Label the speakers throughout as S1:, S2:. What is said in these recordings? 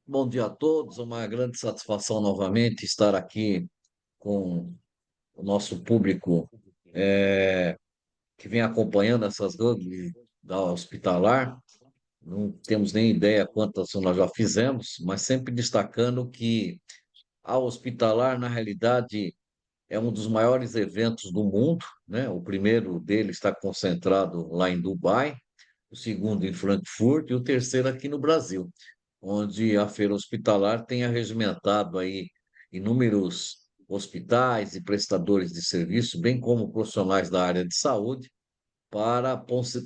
S1: Bom dia a todos, uma grande satisfação novamente estar aqui com o nosso público que vem acompanhando essas gangues da hospitalar. Não temos nem ideia quantas nós já fizemos, mas sempre destacando que a hospitalar, na realidade, é um dos maiores eventos do mundo, né? O primeiro dele está concentrado lá em Dubai, o segundo em Frankfurt e o terceiro aqui no Brasil, onde a feira hospitalar tem arregimentado aí inúmeros hospitais e prestadores de serviço, bem como profissionais da área de saúde, para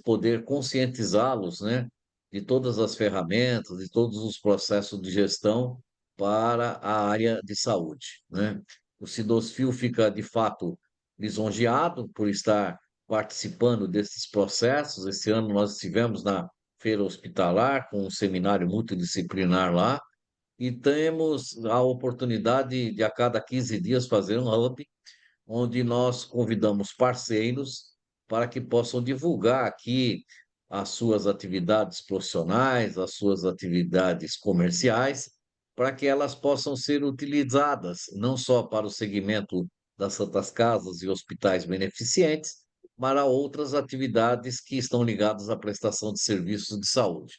S1: poder conscientizá-los, né, de todas as ferramentas, de todos os processos de gestão para a área de saúde, né? O Sidosfil fica, de fato, lisonjeado por estar participando desses processos. Esse ano nós estivemos na feira hospitalar com um seminário multidisciplinar lá e temos a oportunidade de a cada 15 dias fazer um hub onde nós convidamos parceiros para que possam divulgar aqui as suas atividades profissionais, as suas atividades comerciais, para que elas possam ser utilizadas não só para o segmento das Santas Casas e hospitais beneficentes, mas a outras atividades que estão ligadas à prestação de serviços de saúde.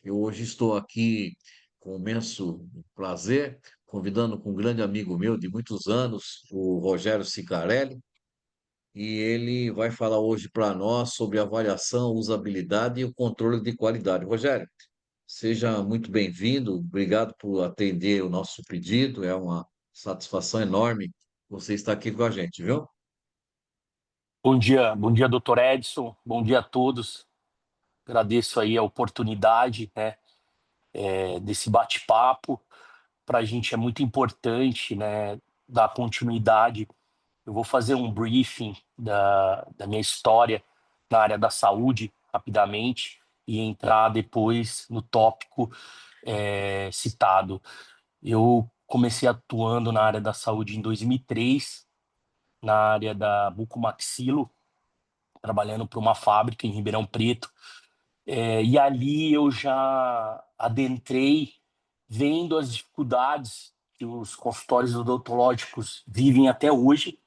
S1: Eu hoje estou aqui com imenso prazer, convidando com um grande amigo meu de muitos anos, o Rogério Sicarelli, e ele vai falar hoje para nós sobre avaliação, usabilidade e o controle de qualidade. Rogério, seja muito bem-vindo, obrigado por atender o nosso pedido, é uma satisfação enorme você estar aqui com a gente, viu?
S2: Bom dia, doutor Edson. Bom dia a todos. Agradeço aí a oportunidade, né, desse bate-papo. Para a gente é muito importante, né, dar continuidade. Eu vou fazer um briefing da minha história na área da saúde, rapidamente, e entrar depois no tópico citado. Eu comecei atuando na área da saúde em 2003, na área da bucomaxilo, trabalhando para uma fábrica em Ribeirão Preto. E ali eu já adentrei vendo as dificuldades que os consultórios odontológicos vivem até hoje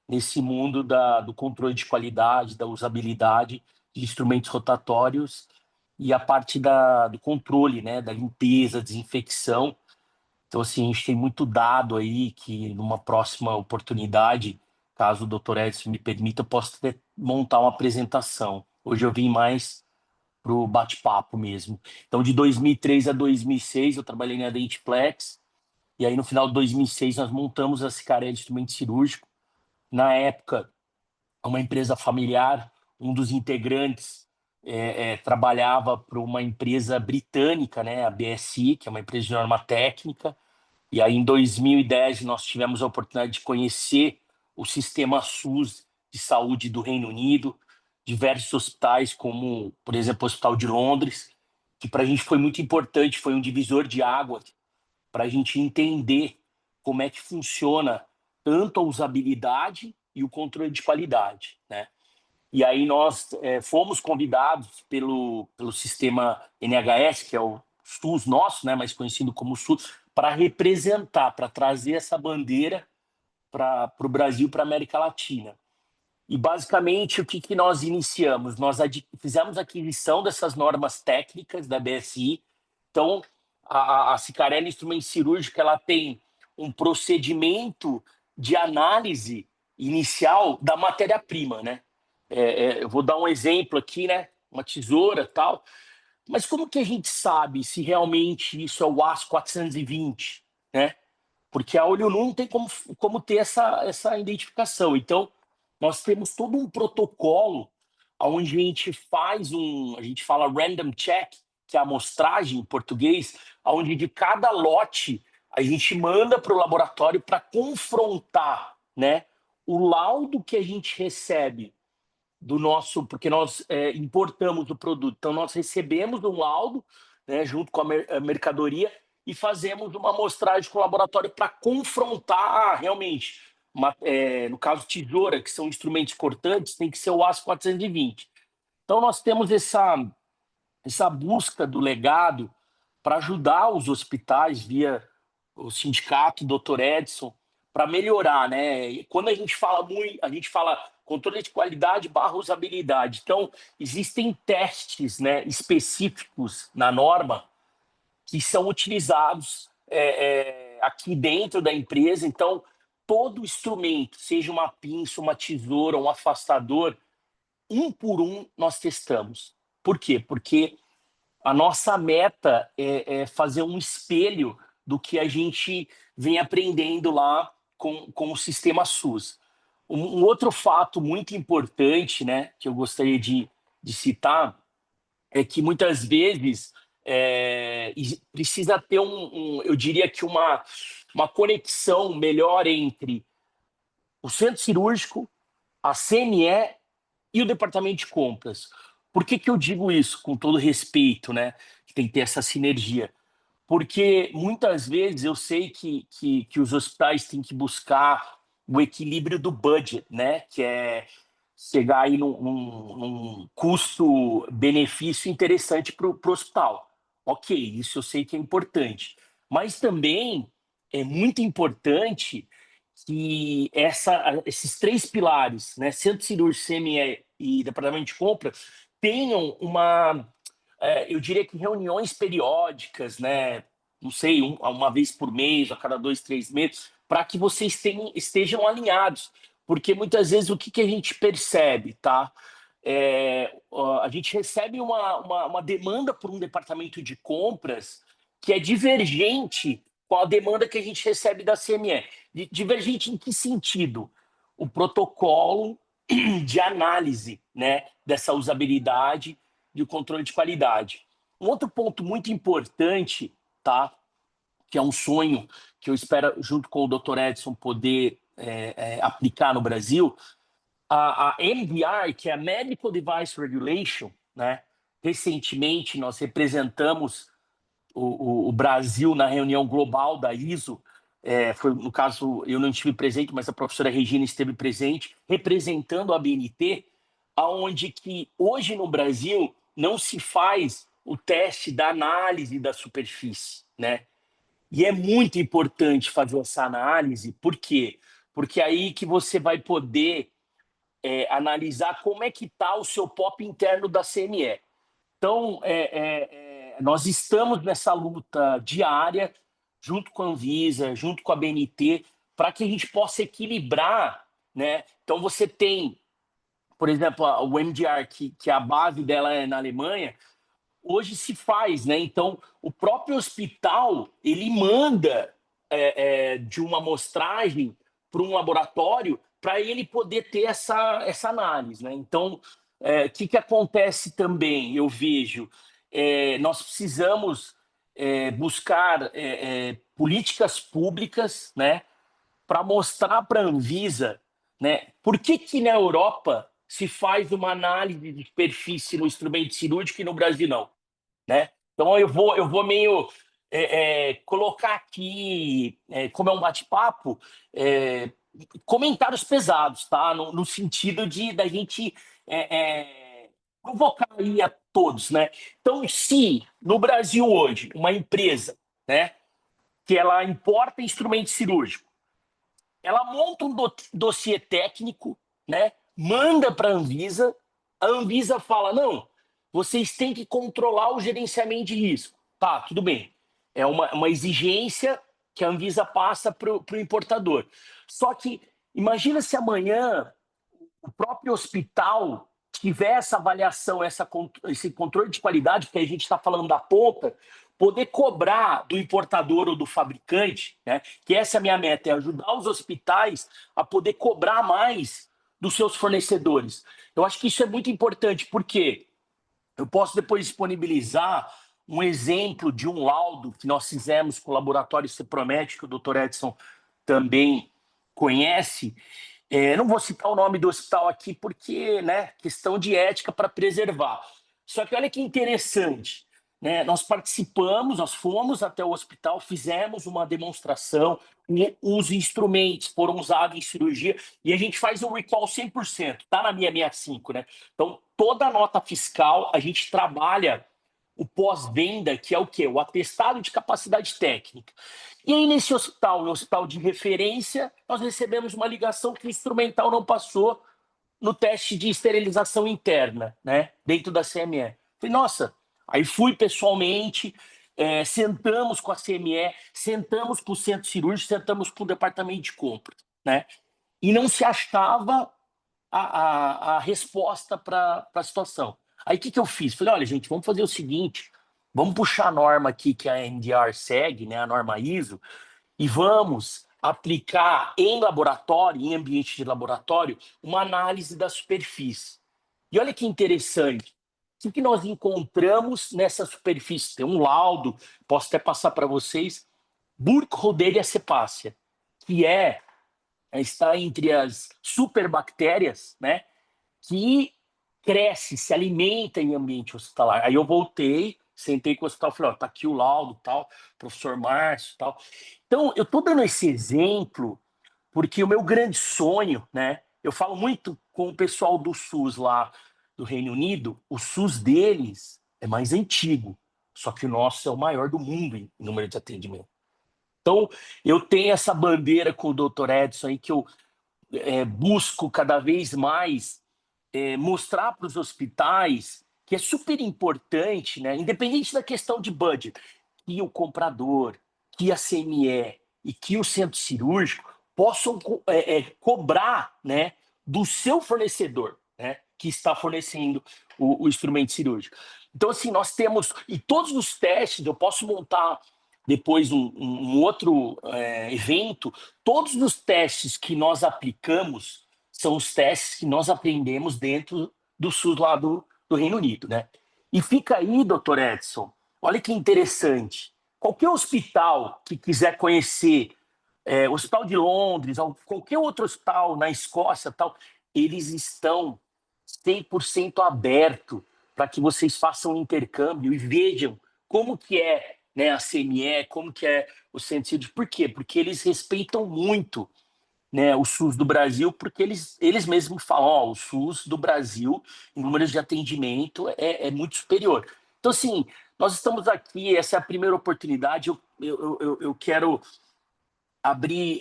S2: nesse mundo do controle de qualidade, da usabilidade de instrumentos rotatórios e a parte do controle, né, da limpeza, desinfecção. Então, assim, a gente tem muito dado aí que numa próxima oportunidade, caso o Dr. Edson me permita, eu posso montar uma apresentação. Hoje eu vim mais para o bate-papo mesmo. Então, de 2003 a 2006, eu trabalhei na Dentiplex, e aí no final de 2006 nós montamos a Cicarelli Instrumento Cirúrgico. Na época, uma empresa familiar, um dos integrantes trabalhava para uma empresa britânica, né, a BSI, que é uma empresa de norma técnica, e aí em 2010 nós tivemos a oportunidade de conhecer o sistema SUS de saúde do Reino Unido, diversos hospitais, como, por exemplo, o Hospital de Londres, que para a gente foi muito importante, foi um divisor de água para a gente entender como é que funciona tanto a usabilidade e o controle de qualidade, né? E aí nós fomos convidados pelo sistema NHS, que é o SUS nosso, né, mais conhecido como SUS, para representar, para trazer essa bandeira para o Brasil, para a América Latina. E basicamente o que nós iniciamos? Nós fizemos a aquisição dessas normas técnicas da BSI. Então, a Cicarelli Instrumento Cirúrgico, ela tem um procedimento de análise inicial da matéria-prima, né? Eu vou dar um exemplo aqui, né? Uma tesoura, tal. Mas como que a gente sabe se realmente isso é o AS 420, né? Porque a olho nu não tem como ter essa identificação. Então, nós temos todo um protocolo onde a gente a gente fala random check, que é a amostragem em português, onde de cada lote a gente manda para o laboratório para confrontar, né, o laudo que a gente recebe do nosso, porque nós importamos o produto. Então, nós recebemos um laudo, né, junto com a mercadoria, e fazemos uma amostragem com o laboratório para confrontar realmente. no caso tesoura, que são instrumentos cortantes, tem que ser o aço 420. Então nós temos essa busca do legado para ajudar os hospitais via o sindicato, Dr. Edson, para melhorar, né? E quando a gente fala muito, a gente fala controle de qualidade barra usabilidade. Então, existem testes, né, específicos na norma que são utilizados aqui dentro da empresa. Então, todo instrumento, seja uma pinça, uma tesoura, um afastador, um por um nós testamos. Por quê? Porque a nossa meta é fazer um espelho do que a gente vem aprendendo lá com o sistema SUS. Um outro fato muito importante, né, que eu gostaria de citar é que muitas vezes precisa ter eu diria que uma conexão melhor entre o centro cirúrgico, a CME e o departamento de compras. Por que eu digo isso? Com todo respeito, né? Que tem que ter essa sinergia. Porque muitas vezes eu sei que os hospitais têm que buscar o equilíbrio do budget, né? Que é chegar aí num custo-benefício interessante para o hospital. Ok, isso eu sei que é importante. Mas também é muito importante que esses três pilares, né, centro cirúrgico, CME e departamento de compra, tenham eu diria que reuniões periódicas, né, não sei, uma vez por mês, a cada 2, 3 meses, para que vocês estejam alinhados. Porque muitas vezes o que a gente percebe, tá? A gente recebe uma demanda por um departamento de compras que é divergente com a demanda que a gente recebe da CME. Divergente em que sentido? O protocolo de análise, né, dessa usabilidade de controle de qualidade. Um outro ponto muito importante, tá, que é um sonho que eu espero, junto com o Dr. Edson, poder aplicar no Brasil, a MDR, que é a Medical Device Regulation, né? Recentemente nós representamos o Brasil na reunião global da ISO. No caso, eu não estive presente, mas a professora Regina esteve presente, representando a BNT, aonde que hoje no Brasil não se faz o teste da análise da superfície, né? E é muito importante fazer essa análise, por quê? Porque é aí que você vai poder analisar como é que está o seu POP interno da CME. Então, nós estamos nessa luta diária, junto com a Anvisa, junto com a BNT, para que a gente possa equilibrar, né? Então, você tem, por exemplo, o MDR, que a base dela é na Alemanha, hoje se faz, né? Então, o próprio hospital, ele manda de uma amostragem para um laboratório para ele poder ter essa análise, né? Então, o que acontece também, eu vejo, nós precisamos buscar políticas públicas, né, para mostrar para a Anvisa, né, por que na Europa se faz uma análise de superfície no instrumento cirúrgico e no Brasil não, né? Então eu vou meio colocar aqui, como é um bate-papo, comentários pesados, tá? No sentido da gente convocar aí a todos, né? Então, se no Brasil hoje uma empresa, né, que ela importa instrumento cirúrgico, ela monta um dossiê técnico, né? Manda para a Anvisa fala, não, vocês têm que controlar o gerenciamento de risco. Tá, tudo bem. É uma exigência que a Anvisa passa para o importador. Só que imagina se amanhã o próprio hospital tiver essa avaliação, esse controle de qualidade, que a gente está falando da ponta, poder cobrar do importador ou do fabricante, né? Que essa é a minha meta, é ajudar os hospitais a poder cobrar mais dos seus fornecedores. Eu acho que isso é muito importante, porque eu posso depois disponibilizar um exemplo de um laudo que nós fizemos com o laboratório Cepromet, que o Dr. Edson também conhece. Não vou citar o nome do hospital aqui porque, né, questão de ética para preservar. Só que olha que interessante, né? Nós participamos, nós fomos até o hospital, fizemos uma demonstração, os instrumentos foram usados em cirurgia e a gente faz um recall 100%, tá na minha 65, né? Então, toda a nota fiscal, a gente trabalha o pós-venda, que é o quê? O atestado de capacidade técnica. E aí, nesse hospital, no hospital de referência, nós recebemos uma ligação que o instrumental não passou no teste de esterilização interna, né? Dentro da CME. Falei, nossa, aí fui pessoalmente, sentamos com a CME, sentamos com o centro cirúrgico, sentamos com o departamento de compras, né? E não se achava a resposta para a situação. Aí o que eu fiz? Falei, olha, gente, vamos fazer o seguinte, vamos puxar a norma aqui que a NDR segue, né, a norma ISO, e vamos aplicar em laboratório, em ambiente de laboratório, uma análise da superfície. E olha que interessante, o que nós encontramos nessa superfície? Tem um laudo, posso até passar para vocês, Burkholderia cepacia, que está entre as superbactérias, né, que cresce, se alimenta em ambiente hospitalar. Aí eu voltei, sentei com o hospital, falei, ó, tá aqui o laudo, tal, professor Márcio, tal. Então, eu tô dando esse exemplo porque o meu grande sonho, né, eu falo muito com o pessoal do SUS lá do Reino Unido, o SUS deles é mais antigo, só que o nosso é o maior do mundo em número de atendimento. Então, eu tenho essa bandeira com o Dr. Edson aí que eu busco cada vez mais mostrar para os hospitais que é super importante, né, independente da questão de budget, que o comprador, que a CME e que o centro cirúrgico possam cobrar, né, do seu fornecedor, né, que está fornecendo o instrumento cirúrgico. Então, assim, nós temos, e todos os testes, eu posso montar depois um outro evento, todos os testes que nós aplicamos são os testes que nós aprendemos dentro do SUS lá do Reino Unido, né? E fica aí, doutor Edson, olha que interessante. Qualquer hospital que quiser conhecer, o Hospital de Londres, qualquer outro hospital na Escócia, tal, eles estão 100% aberto para que vocês façam um intercâmbio e vejam como que é, né, a CME, como que é o centro cirúrgico. Por quê? Porque eles respeitam muito, né, o SUS do Brasil, porque eles mesmos falam, ó, o SUS do Brasil, em números de atendimento, é muito superior. Então, assim, nós estamos aqui, essa é a primeira oportunidade, eu quero abrir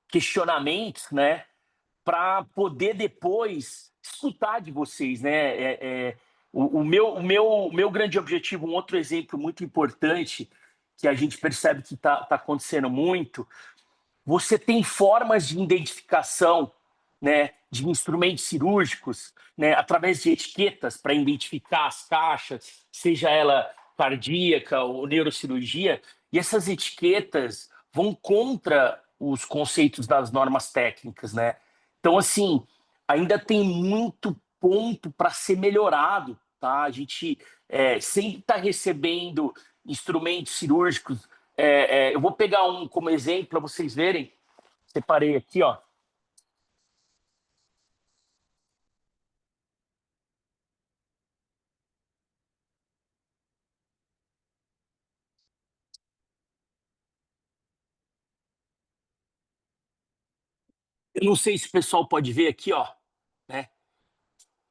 S2: questionamentos, né, para poder depois escutar de vocês, né? O meu grande objetivo, um outro exemplo muito importante que a gente percebe que está acontecendo muito, você tem formas de identificação, né, de instrumentos cirúrgicos, né, através de etiquetas para identificar as caixas, seja ela cardíaca ou neurocirurgia, e essas etiquetas vão contra os conceitos das normas técnicas, né? Então, assim, ainda tem muito ponto para ser melhorado, tá? A gente sempre está recebendo instrumentos cirúrgicos. Eu vou pegar um como exemplo para vocês verem. Separei aqui, ó. Eu não sei se o pessoal pode ver aqui, ó, né?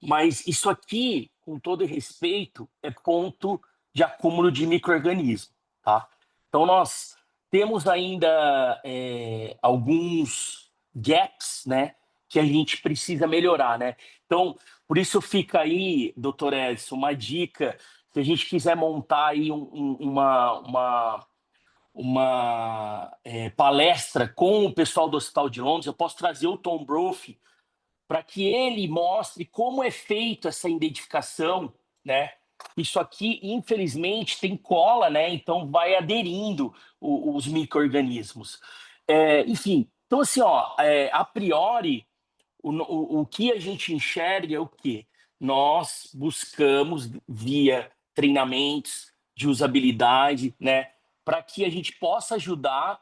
S2: Mas isso aqui, com todo respeito, é ponto de acúmulo de micro-organismo, tá? Então, nós temos ainda alguns gaps, né, que a gente precisa melhorar, né? Então, por isso fica aí, doutor Edson, uma dica, se a gente quiser montar aí uma palestra com o pessoal do Hospital de Londres, eu posso trazer o Tom Brophy para que ele mostre como é feito essa identificação, né? Isso aqui, infelizmente, tem cola, né? Então vai aderindo os micro-organismos. Enfim, então assim, ó, a priori, o que a gente enxerga é o quê? Nós buscamos via treinamentos de usabilidade, né? Para que a gente possa ajudar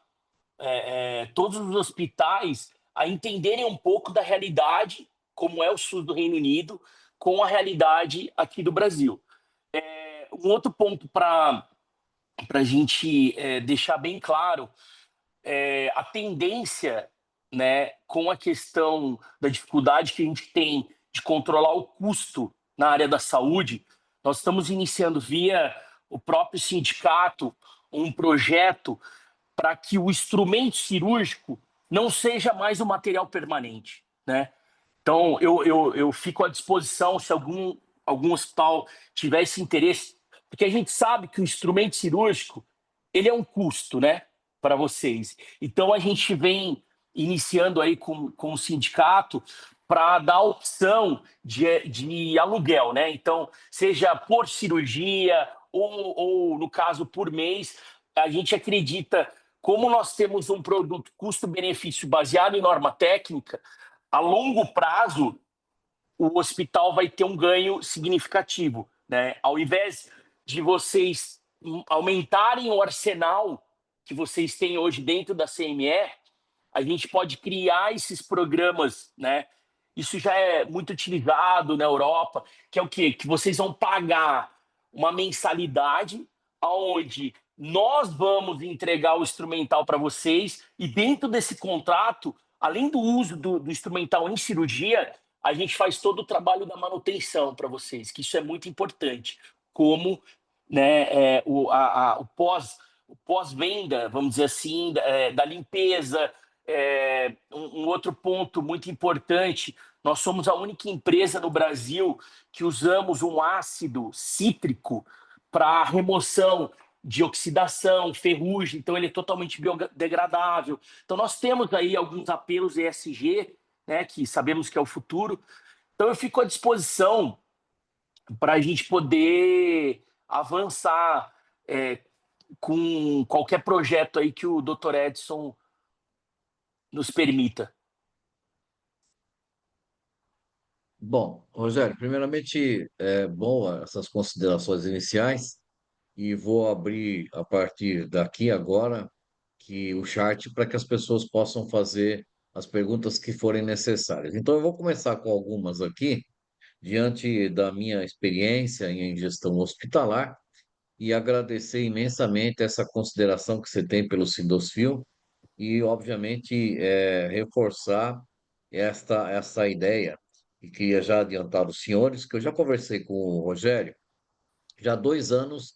S2: todos os hospitais a entenderem um pouco da realidade, como é o SUS do Reino Unido, com a realidade aqui do Brasil. Um outro ponto para a gente deixar bem claro, a tendência, né, com a questão da dificuldade que a gente tem de controlar o custo na área da saúde, nós estamos iniciando via o próprio sindicato um projeto para que o instrumento cirúrgico não seja mais um material permanente, né? Então, eu fico à disposição se algum hospital tiver esse interesse, porque a gente sabe que o instrumento cirúrgico ele é um custo, né, para vocês. Então, a gente vem iniciando aí com o sindicato para dar opção de aluguel, né? Então, seja por cirurgia ou, no caso, por mês, a gente acredita, como nós temos um produto custo-benefício baseado em norma técnica, a longo prazo, o hospital vai ter um ganho significativo, né? Ao invés de vocês aumentarem o arsenal que vocês têm hoje dentro da CME, a gente pode criar esses programas, né? Isso já é muito utilizado na Europa, que é o quê? Que vocês vão pagar uma mensalidade aonde nós vamos entregar o instrumental para vocês e dentro desse contrato, além do uso do instrumental em cirurgia, a gente faz todo o trabalho da manutenção para vocês, que isso é muito importante, como, né, o pós-venda, vamos dizer assim, da limpeza. Um outro ponto muito importante, nós somos a única empresa no Brasil que usamos um ácido cítrico para remoção de oxidação, ferrugem, então ele é totalmente biodegradável. Então nós temos aí alguns apelos ESG, né, que sabemos que é o futuro. Então eu fico à disposição para a gente poder avançar com qualquer projeto aí que o Dr. Edson nos permita.
S1: Bom, Rogério, primeiramente, é bom essas considerações iniciais e vou abrir a partir daqui agora que o chat para que as pessoas possam fazer as perguntas que forem necessárias. Então, eu vou começar com algumas aqui, diante da minha experiência em gestão hospitalar, e agradecer imensamente essa consideração que você tem pelo Sindosfil e, obviamente, reforçar essa ideia. E queria já adiantar aos senhores que eu já conversei com o Rogério, já há 2 anos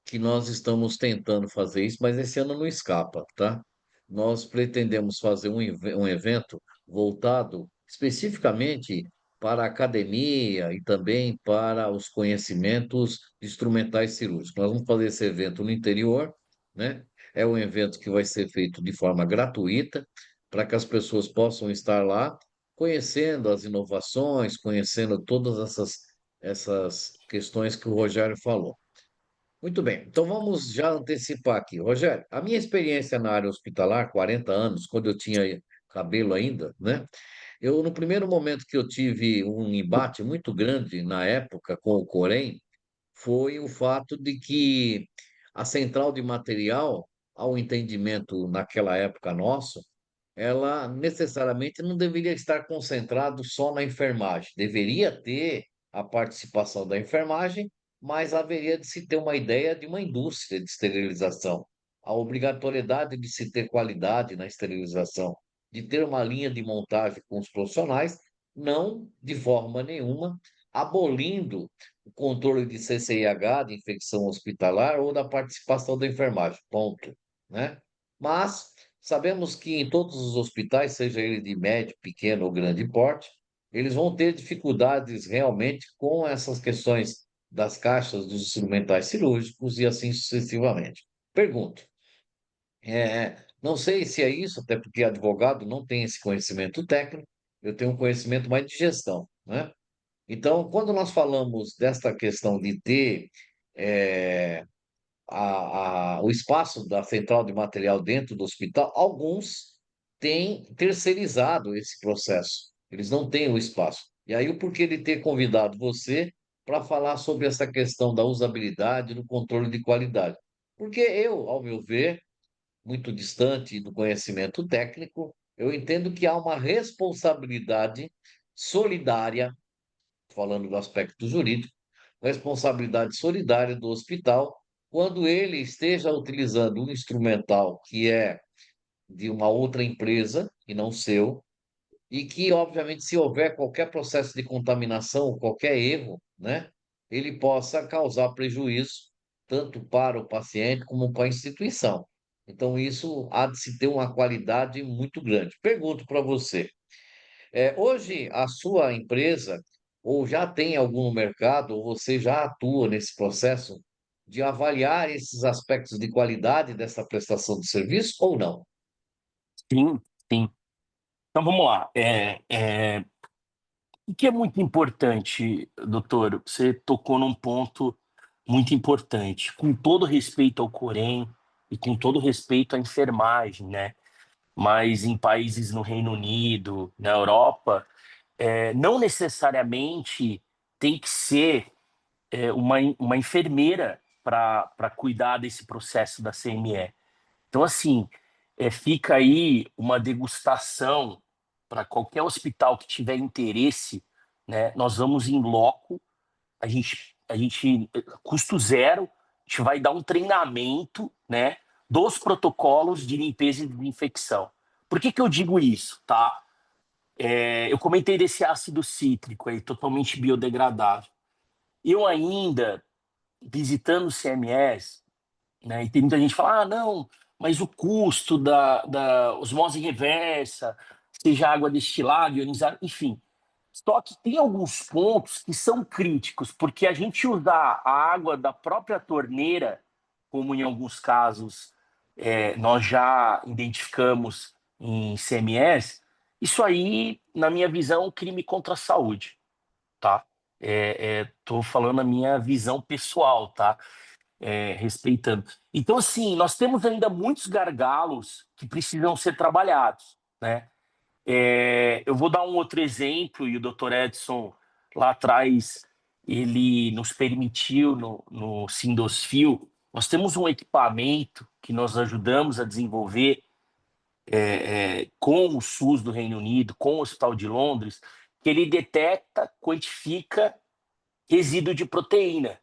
S1: que nós estamos tentando fazer isso, mas esse ano não escapa, tá? Nós pretendemos fazer um evento voltado especificamente para a academia e também para os conhecimentos instrumentais cirúrgicos. Nós vamos fazer esse evento no interior, né? É um evento que vai ser feito de forma gratuita, para que as pessoas possam estar lá conhecendo as inovações, conhecendo todas essas questões que o Rogério falou. Muito bem, então vamos já antecipar aqui. Rogério, a minha experiência na área hospitalar, 40 anos, quando eu tinha cabelo ainda, né? Eu, no primeiro momento que eu tive um embate muito grande na época com o Corém, foi o fato de que a central de material, ao entendimento naquela época nosso, ela necessariamente não deveria estar concentrado só na enfermagem. Deveria ter a participação da enfermagem, mas haveria de se ter uma ideia de uma indústria de esterilização. A obrigatoriedade de se ter qualidade na esterilização, de ter uma linha de montagem com os profissionais, não de forma nenhuma abolindo o controle de CCIH, de infecção hospitalar, ou da participação da enfermagem, ponto, né? Mas sabemos que em todos os hospitais, seja ele de médio, pequeno ou grande porte, eles vão ter dificuldades realmente com essas questões das caixas dos instrumentais cirúrgicos e assim sucessivamente. Pergunto, não sei se é isso, até porque advogado não tem esse conhecimento técnico, eu tenho um conhecimento mais de gestão, né? Então, quando nós falamos desta questão de ter eh, o espaço da central de material dentro do hospital, alguns têm terceirizado esse processo. Eles não têm o espaço. E aí, o porquê de ter convidado você para falar sobre essa questão da usabilidade, do controle de qualidade? Porque eu, ao meu ver, muito distante do conhecimento técnico, eu entendo que há uma responsabilidade solidária, falando do aspecto jurídico, responsabilidade solidária do hospital quando ele esteja utilizando um instrumental que é de uma outra empresa e não seu, e que, obviamente, se houver qualquer processo de contaminação, qualquer erro, né, ele possa causar prejuízo tanto para o paciente como para a instituição. Então, isso há de se ter uma qualidade muito grande. Pergunto para você, hoje a sua empresa ou já tem algum no mercado, ou você já atua nesse processo de avaliar esses aspectos de qualidade dessa prestação de serviço ou não?
S2: Sim, sim. Então vamos lá. O que é muito importante, doutor? Você tocou num ponto muito importante. Com todo respeito ao Corém e com todo respeito à enfermagem, né? Mas em países no Reino Unido, na Europa, não necessariamente tem que ser uma enfermeira para cuidar desse processo da CME. Então, assim, fica aí uma degustação para qualquer hospital que tiver interesse, né? Nós vamos em loco, custo zero, a gente vai dar um treinamento, né, dos protocolos de limpeza e desinfecção. Por que que eu digo isso, tá? Eu comentei desse ácido cítrico aí, totalmente biodegradável. Eu ainda, visitando o CMS, né? E tem muita gente que fala, ah, não, mas o custo da osmose reversa, seja água destilada, ionizada, enfim. Só que tem alguns pontos que são críticos, porque a gente usar a água da própria torneira, como em alguns casos nós já identificamos em CMS, isso aí, na minha visão, é um crime contra a saúde, tá? Tô falando a minha visão pessoal, tá? Respeitando. Então, assim, nós temos ainda muitos gargalos que precisam ser trabalhados, né? Eu vou dar um outro exemplo, e o Dr. Edson, lá atrás, ele nos permitiu, no Sindosfil, nós temos um equipamento que nós ajudamos a desenvolver com o SUS do Reino Unido, com o Hospital de Londres, que ele detecta, quantifica resíduo de proteína.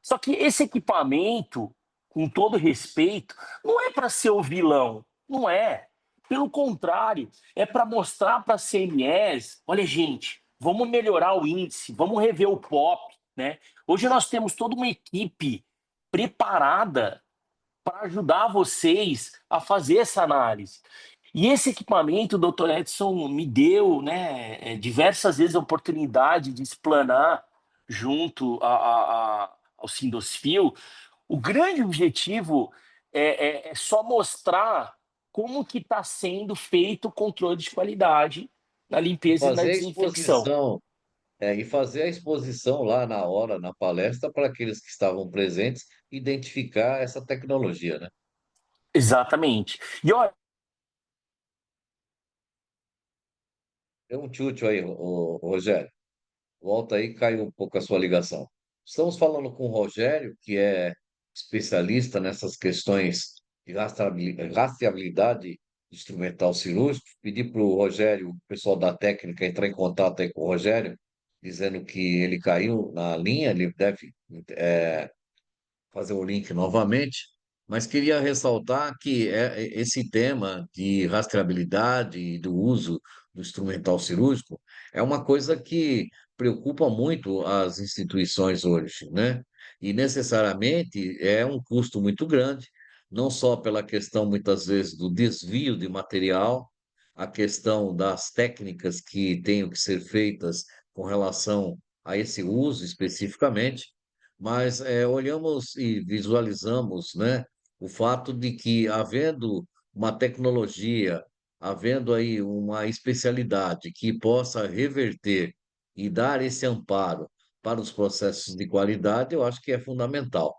S2: Só que esse equipamento, com todo respeito, não é para ser o vilão, não é. Pelo contrário, é para mostrar para a CMS, olha gente, vamos melhorar o índice, vamos rever o POP, né? Hoje nós temos toda uma equipe preparada para ajudar vocês a fazer essa análise. E esse equipamento, o Dr. Edson me deu, né, diversas vezes a oportunidade de explanar junto ao Sindosfil. O grande objetivo é só mostrar como que está sendo feito o controle de qualidade na
S1: E
S2: limpeza e na
S1: fazer a
S2: desinfecção.
S1: exposição, e fazer a exposição lá na hora, na palestra, para aqueles que estavam presentes, identificar essa tecnologia, né?
S2: Exatamente. E olha,
S1: Deu um tchutchu aí, Rogério. Volta aí, caiu um pouco a sua ligação. Estamos falando com o Rogério, que é especialista nessas questões de rastreabilidade instrumental cirúrgico. Pedi para o Rogério, o pessoal da técnica, entrar em contato aí com o Rogério, dizendo que ele caiu na linha, ele deve fazer o link novamente, mas queria ressaltar que esse tema de rastreabilidade e do uso do instrumental cirúrgico é uma coisa que preocupa muito as instituições hoje, né? E necessariamente é um custo muito grande, não só pela questão, muitas vezes, do desvio de material, a questão das técnicas que tenham que ser feitas com relação a esse uso especificamente, mas olhamos e visualizamos, né, o fato de que, havendo uma tecnologia, havendo aí uma especialidade que possa reverter e dar esse amparo para os processos de qualidade, eu acho que é fundamental.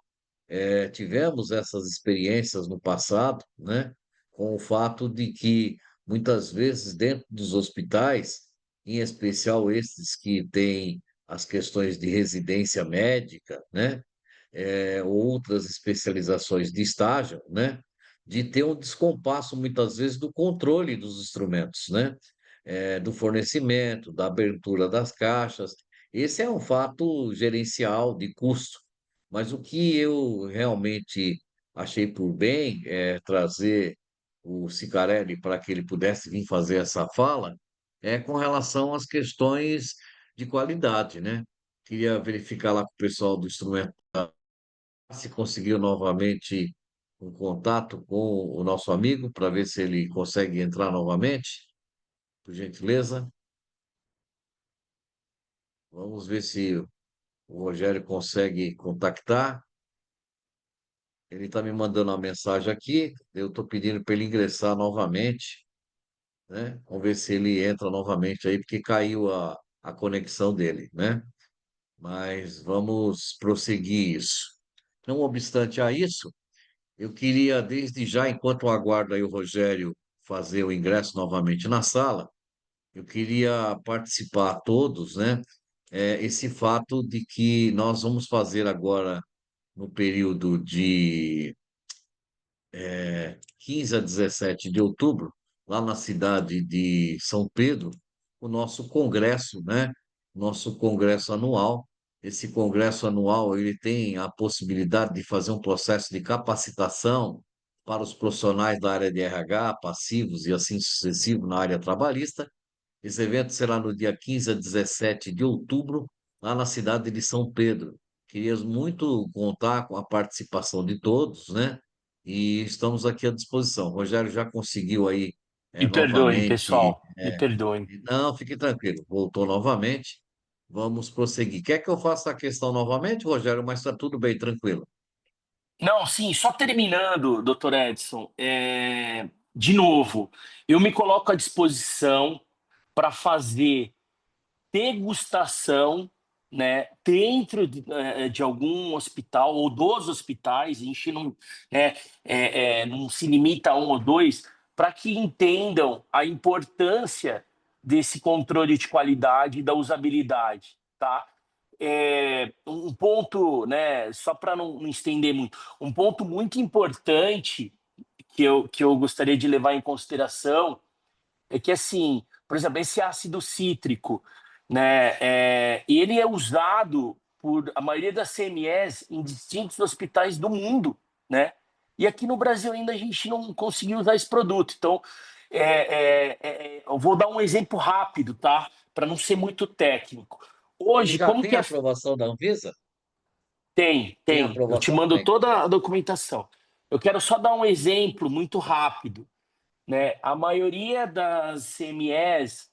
S1: Tivemos essas experiências no passado, né, com o fato de que, muitas vezes, dentro dos hospitais, em especial esses que têm as questões de residência médica, né, outras especializações de estágio, né, de ter um descompasso, muitas vezes, do controle dos instrumentos, né, do fornecimento, da abertura das caixas. Esse é um fato gerencial de custo. Mas o que eu realmente achei por bem é trazer o Cicarelli para que ele pudesse vir fazer essa fala é com relação às questões de qualidade, né? Queria verificar lá com o pessoal do instrumento se conseguiu novamente um contato com o nosso amigo para ver se ele consegue entrar novamente, por gentileza. Vamos ver se o Rogério consegue contactar. Ele está me mandando uma mensagem aqui. Eu estou pedindo para ele ingressar novamente, né? Vamos ver se ele entra novamente aí, porque caiu a conexão dele, né? Mas vamos prosseguir isso. Não obstante a isso, eu queria, desde já, enquanto eu aguardo aí o Rogério fazer o ingresso novamente na sala, eu queria participar a todos, né? Esse fato de que nós vamos fazer agora, no período de 15 a 17 de outubro, lá na cidade de São Pedro, o nosso congresso, né? Nosso congresso anual. Esse congresso anual, ele tem a possibilidade de fazer um processo de capacitação para os profissionais da área de RH, passivos e assim sucessivo na área trabalhista. Esse evento será no dia 15 a 17 de outubro, lá na cidade de São Pedro. Queríamos muito contar com a participação de todos, né? E estamos aqui à disposição. O Rogério já conseguiu aí
S2: Me perdoem,
S1: novamente.
S2: pessoal, me perdoem.
S1: Não, fique tranquilo, voltou novamente. Vamos prosseguir. Quer que eu faça a questão novamente, Rogério? Mas está tudo bem, tranquilo.
S2: Não, sim, só terminando, doutor Edson, de novo, eu me coloco à disposição para fazer degustação, né, dentro de algum hospital ou dos hospitais. A gente não, né, não se limita a um ou dois, para que entendam a importância desse controle de qualidade e da usabilidade, tá? Um ponto, né, só para não estender muito, um ponto muito importante que eu gostaria de levar em consideração é que, assim, por exemplo, esse ácido cítrico, né, ele é usado por a maioria das CMEs em distintos hospitais do mundo, né? E aqui no Brasil ainda a gente não conseguiu usar esse produto. Então, eu vou dar um exemplo rápido, tá? Para não ser muito técnico.
S1: Ele
S2: Hoje,
S1: já
S2: como
S1: tem
S2: que
S1: a
S2: é?
S1: aprovação da Anvisa?
S2: Tem,
S1: Tem a
S2: tem. Eu te
S1: aprovação?
S2: mando
S1: Tem.
S2: toda a documentação. Eu quero só dar um exemplo muito rápido, né? A maioria das CMEs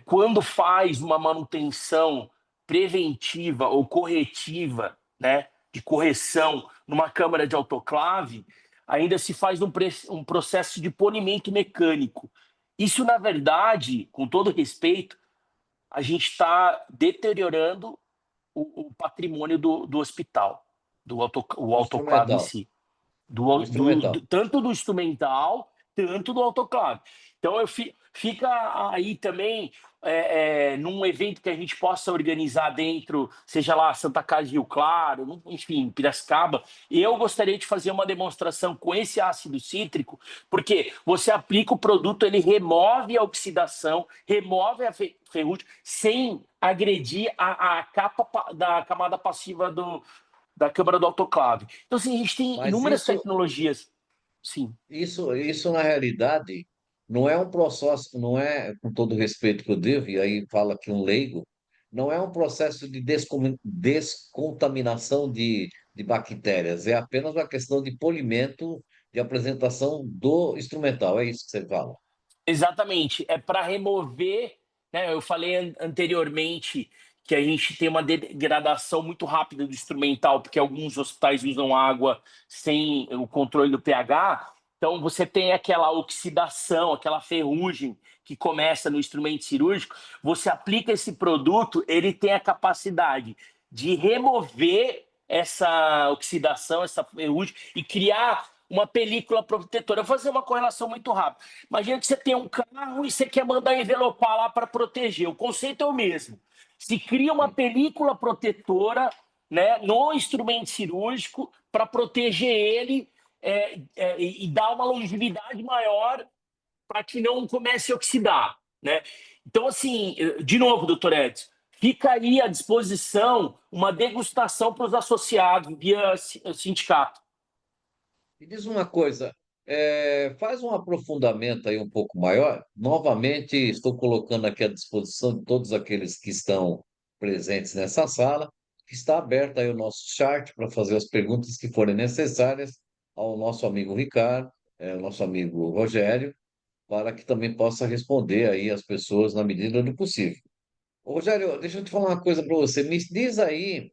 S2: quando faz uma manutenção preventiva ou corretiva, né, de correção numa câmara de autoclave, ainda se faz um processo de polimento mecânico. Isso, na verdade, com todo respeito, a gente está deteriorando o patrimônio do hospital, o
S1: O
S2: autoclave em
S1: instrumental.
S2: si
S1: O instrumental.
S2: tanto do instrumental, tanto do autoclave. Então, fica aí também, num evento que a gente possa organizar dentro, seja lá Santa Casa de Rio Claro, enfim, Piracicaba, eu gostaria de fazer uma demonstração com esse ácido cítrico, porque você aplica o produto, ele remove a oxidação, remove a ferrugem, sem agredir a capa da camada passiva da câmara do autoclave. Então, assim, a gente tem
S1: Mas
S2: inúmeras
S1: isso,
S2: tecnologias. Sim,
S1: isso na realidade não é um processo, não é, com todo o respeito que eu devo, e aí fala que um leigo, não é um processo de descontaminação de bactérias, é apenas uma questão de polimento, de apresentação do instrumental, é isso que você fala.
S2: exatamente. É para remover, né? Eu falei anteriormente que a gente tem uma degradação muito rápida do instrumental, porque alguns hospitais usam água sem o controle do pH. Então, você tem aquela oxidação, aquela ferrugem que começa no instrumento cirúrgico. Você aplica esse produto, ele tem a capacidade de remover essa oxidação, essa ferrugem e criar uma película protetora. Eu vou fazer uma correlação muito rápida. Imagina que você tem um carro e você quer mandar envelopar lá para proteger. O conceito é o mesmo. Se cria uma
S1: Sim.
S2: película protetora, né, no instrumento cirúrgico para proteger ele e dar uma longevidade maior para que não comece a oxidar, né? Então, assim, de novo, doutor Edson, fica aí à disposição uma degustação para os associados via sindicato.
S1: Me diz uma coisa, Faz um aprofundamento aí um pouco maior. Novamente, estou colocando aqui à disposição de todos aqueles que estão presentes nessa sala, que está aberto aí o nosso chat para fazer as perguntas que forem necessárias ao nosso amigo Ricardo, ao nosso amigo Rogério, para que também possa responder aí as pessoas na medida do possível. Ô, Rogério, deixa eu te falar uma coisa para você. Me diz aí,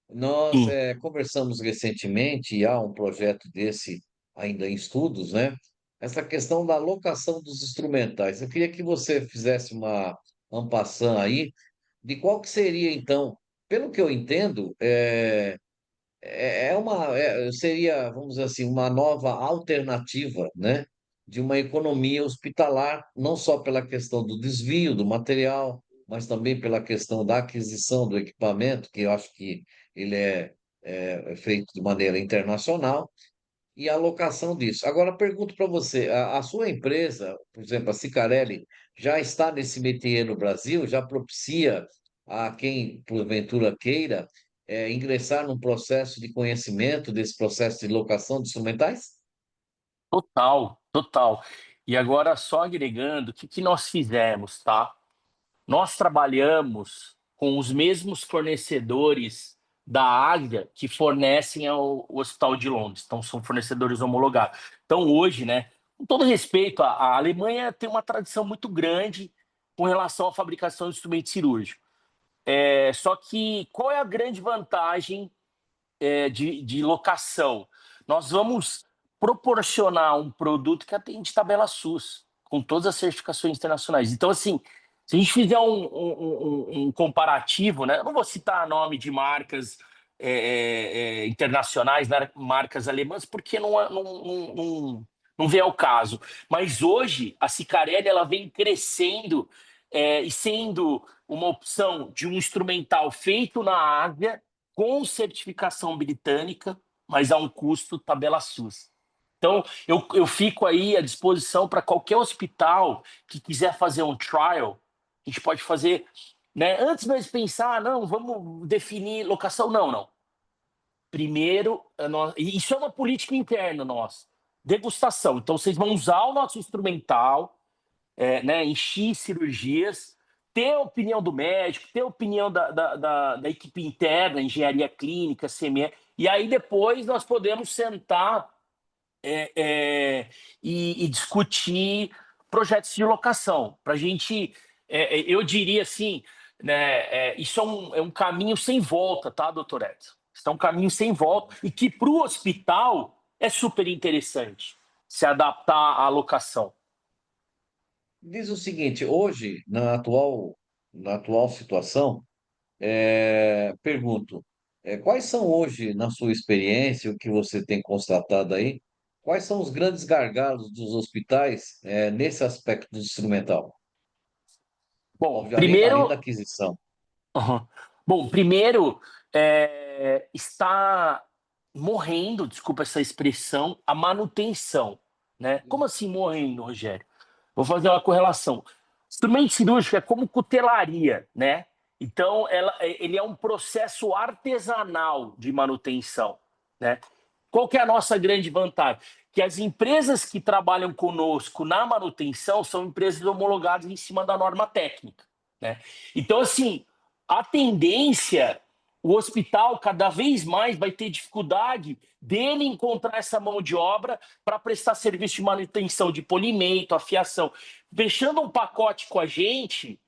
S1: nós
S2: Sim,
S1: conversamos recentemente, e há um projeto desse ainda em estudos, né? Essa questão da locação dos instrumentais. Eu queria que você fizesse uma ampassã aí de qual que seria, então, pelo que eu entendo, seria, vamos dizer assim, uma nova alternativa, né, de uma economia hospitalar, não só pela questão do desvio do material, mas também pela questão da aquisição do equipamento, que eu acho que ele é feito de maneira internacional, e a alocação disso. Agora, pergunto para você, a sua empresa, por exemplo, a Cicarelli, já está nesse métier no Brasil? Já propicia a quem, porventura, queira ingressar num processo de conhecimento desse processo de locação de instrumentais?
S2: total, total. E agora, só agregando, o que que nós fizemos, tá? Nós trabalhamos com os mesmos fornecedores da Águia que fornecem ao Hospital de Londres. Então, são fornecedores homologados. Então, hoje, né, com todo respeito, a Alemanha tem uma tradição muito grande com relação à fabricação de instrumento cirúrgico. Só que qual é a grande vantagem de locação? Nós vamos proporcionar um produto que atende tabela SUS, com todas as certificações internacionais. Então, assim, se a gente fizer um comparativo, né? Eu não vou citar nome de marcas internacionais, né, marcas alemãs, porque não vem ao caso. Mas hoje a Cicarelli ela vem crescendo e sendo uma opção de um instrumental feito na Ásia com certificação britânica, mas a um custo tabela SUS. Então, eu fico aí à disposição para qualquer hospital que quiser fazer um trial, a gente pode fazer, né? Antes mesmo de pensar, não, vamos definir locação, não, não. Primeiro, isso é uma política interna nossa, degustação. Então, vocês vão usar o nosso instrumental, né, em X cirurgias, ter a opinião do médico, ter a opinião da equipe interna, engenharia clínica, CME, e aí depois nós podemos sentar é, é, e discutir projetos de locação. Para a gente, eu diria assim, né, isso é um caminho sem volta, tá, doutor Edson? Isso é um caminho sem volta e que para o hospital é super interessante se adaptar à locação.
S1: Diz o seguinte, hoje, na atual situação, pergunto, quais são hoje, na sua experiência, o que você tem constatado aí, quais são os grandes gargalos dos hospitais, nesse aspecto do instrumental?
S2: Bom,
S1: Óbvio, além da
S2: primeiro,
S1: aquisição.
S2: aham. Bom, primeiro está morrendo, desculpa essa expressão, a manutenção, né? Como assim morrendo, Rogério? Vou fazer uma correlação. Instrumento cirúrgico é como cutelaria, né? Então, ele é um processo artesanal de manutenção, né? Qual que é a nossa grande vantagem? Que as empresas que trabalham conosco na manutenção são empresas homologadas em cima da norma técnica, né? Então, assim, a tendência, o hospital cada vez mais vai ter dificuldade dele encontrar essa mão de obra para prestar serviço de manutenção de polimento, afiação. Fechando um pacote com a gente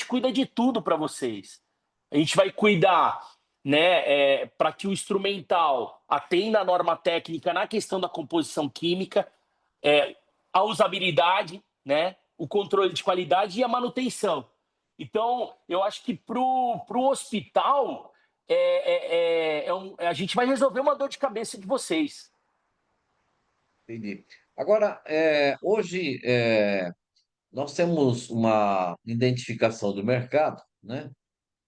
S2: cuida de tudo para vocês. A gente vai cuidar, né, para que o instrumental atenda a norma técnica na questão da composição química, a usabilidade, né, o controle de qualidade e a manutenção. Então, eu acho que para o hospital, a gente vai resolver uma dor de cabeça de vocês.
S1: Entendi. Agora, hoje, nós temos uma identificação do mercado, né,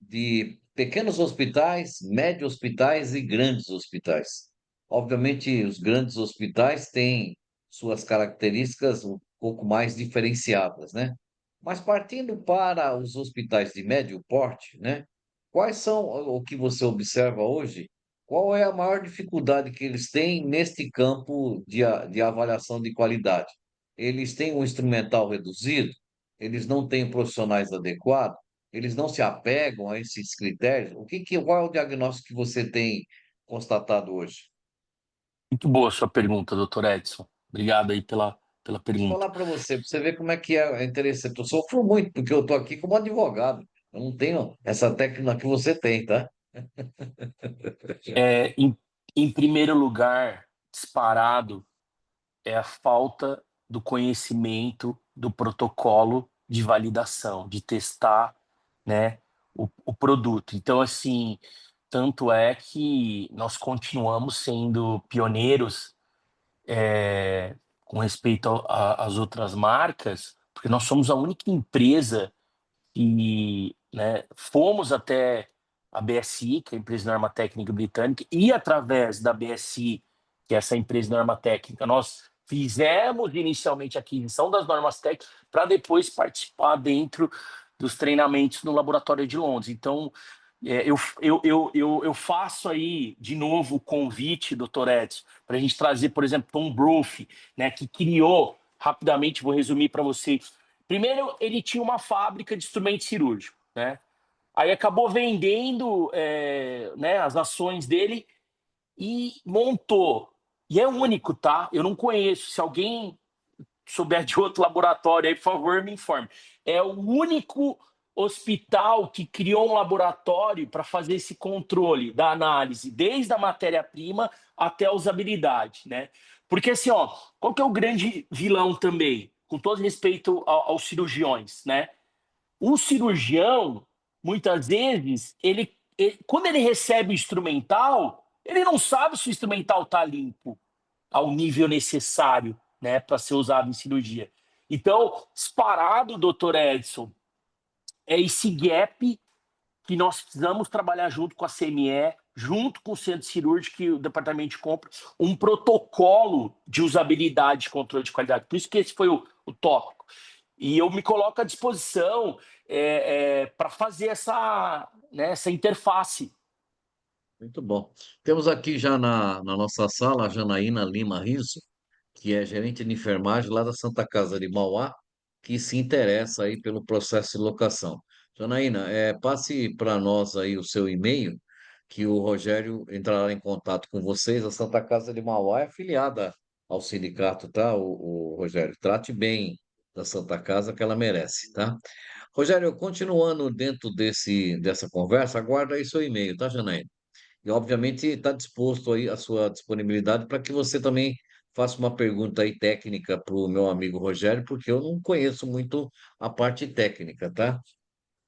S1: de pequenos hospitais, médios hospitais e grandes hospitais. Obviamente, os grandes hospitais têm suas características um pouco mais diferenciadas, né? Mas partindo para os hospitais de médio porte, né? Quais são o que você observa hoje? qual é a maior dificuldade que eles têm neste campo de avaliação de qualidade? Eles têm um instrumental reduzido, eles não têm profissionais adequados, eles não se apegam a esses critérios. Qual é o diagnóstico que você tem constatado hoje?
S2: Muito boa a sua pergunta, doutor Edson. Obrigado aí pela
S1: Deixa eu
S2: pergunta.
S1: falar para você ver como é que é interessante. Eu sofro muito, porque eu estou aqui como advogado. Eu não tenho essa técnica que você tem, tá?
S2: É, em primeiro lugar, disparado, é a falta do conhecimento do protocolo de validação, de testar, né, o produto. Então, assim, tanto é que nós continuamos sendo pioneiros com respeito às outras marcas, porque nós somos a única empresa e, né, fomos até a BSI, que é a empresa de norma técnica britânica, e através da BSI, que é essa empresa de norma técnica, nós fizemos inicialmente a aquisição das normas técnicas para depois participar dentro dos treinamentos no laboratório de Londres. Então, eu faço aí de novo o convite, doutor Edson, para a gente trazer, por exemplo, Tom Brophy, né, que criou, rapidamente, vou resumir para vocês. Primeiro, ele tinha uma fábrica de instrumento cirúrgico, né? Aí acabou vendendo né, as ações dele e montou. E é único, tá? Eu não conheço. Se alguém souber de outro laboratório aí, por favor, me informe. É o único hospital que criou um laboratório para fazer esse controle da análise, desde a matéria-prima até a usabilidade, né? Porque assim, ó, qual que é o grande vilão também, com todo respeito aos cirurgiões, né? O cirurgião, muitas vezes, quando ele recebe o instrumental, ele não sabe se o instrumental está limpo ao nível necessário, né, para ser usado em cirurgia. Então, disparado, doutor Edson, é esse gap que nós precisamos trabalhar junto com a CME, junto com o centro cirúrgico e o departamento de compra, um protocolo de usabilidade e controle de qualidade. Por isso que esse foi o tópico. E eu me coloco à disposição para fazer essa interface.
S1: Muito bom. Temos aqui já na nossa sala a Janaína Lima Riso, que é gerente de enfermagem lá da Santa Casa de Mauá, que se interessa aí pelo processo de locação. Janaína, passe para nós aí o seu e-mail, que o Rogério entrará em contato com vocês. A Santa Casa de Mauá é afiliada ao sindicato, tá? O Rogério, trate bem da Santa Casa que ela merece, tá? Rogério, continuando dentro dessa conversa, aguarda aí seu e-mail, tá, Janaína? E, obviamente, está disposto aí a sua disponibilidade para que você também faça uma pergunta aí técnica para o meu amigo Rogério, porque eu não conheço muito a parte técnica, tá?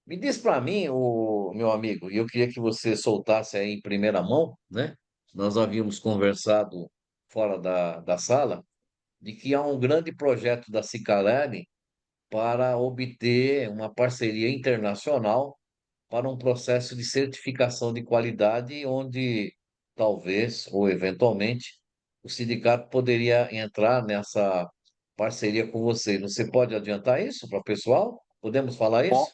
S1: Me diz para mim, o meu amigo, e eu queria que você soltasse aí em primeira mão, né? Nós havíamos conversado fora da sala de que há um grande projeto da Cicalani para obter uma parceria internacional para um processo de certificação de qualidade, onde talvez ou eventualmente o sindicato poderia entrar nessa parceria com você. Você pode adiantar isso para o pessoal? Podemos falar isso?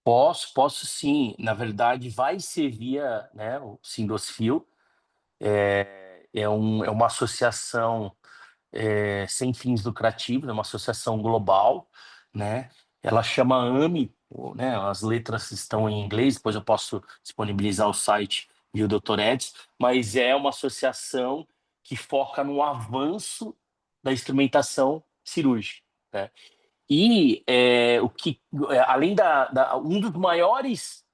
S2: Posso sim. Na verdade, vai ser via, né, o Sindosfil. É uma associação sem fins lucrativos, é uma associação global, né? Ela chama AMI, né? As letras estão em inglês, depois eu posso disponibilizar o site e o Dr. Eds, mas é uma associação que foca no avanço da instrumentação cirúrgica, né? E além um dos maiores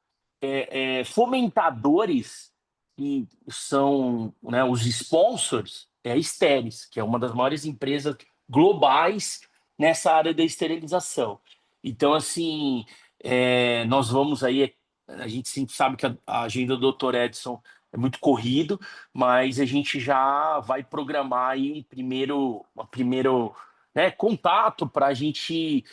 S2: fomentadores, que são, né, os sponsors, é a Steris, que é uma das maiores empresas globais nessa área da esterilização. Então, assim, nós vamos aí, a gente sempre sabe que a agenda do Dr. Edson é muito corrido, mas a gente já vai programar aí um primeiro, né, contato para a gente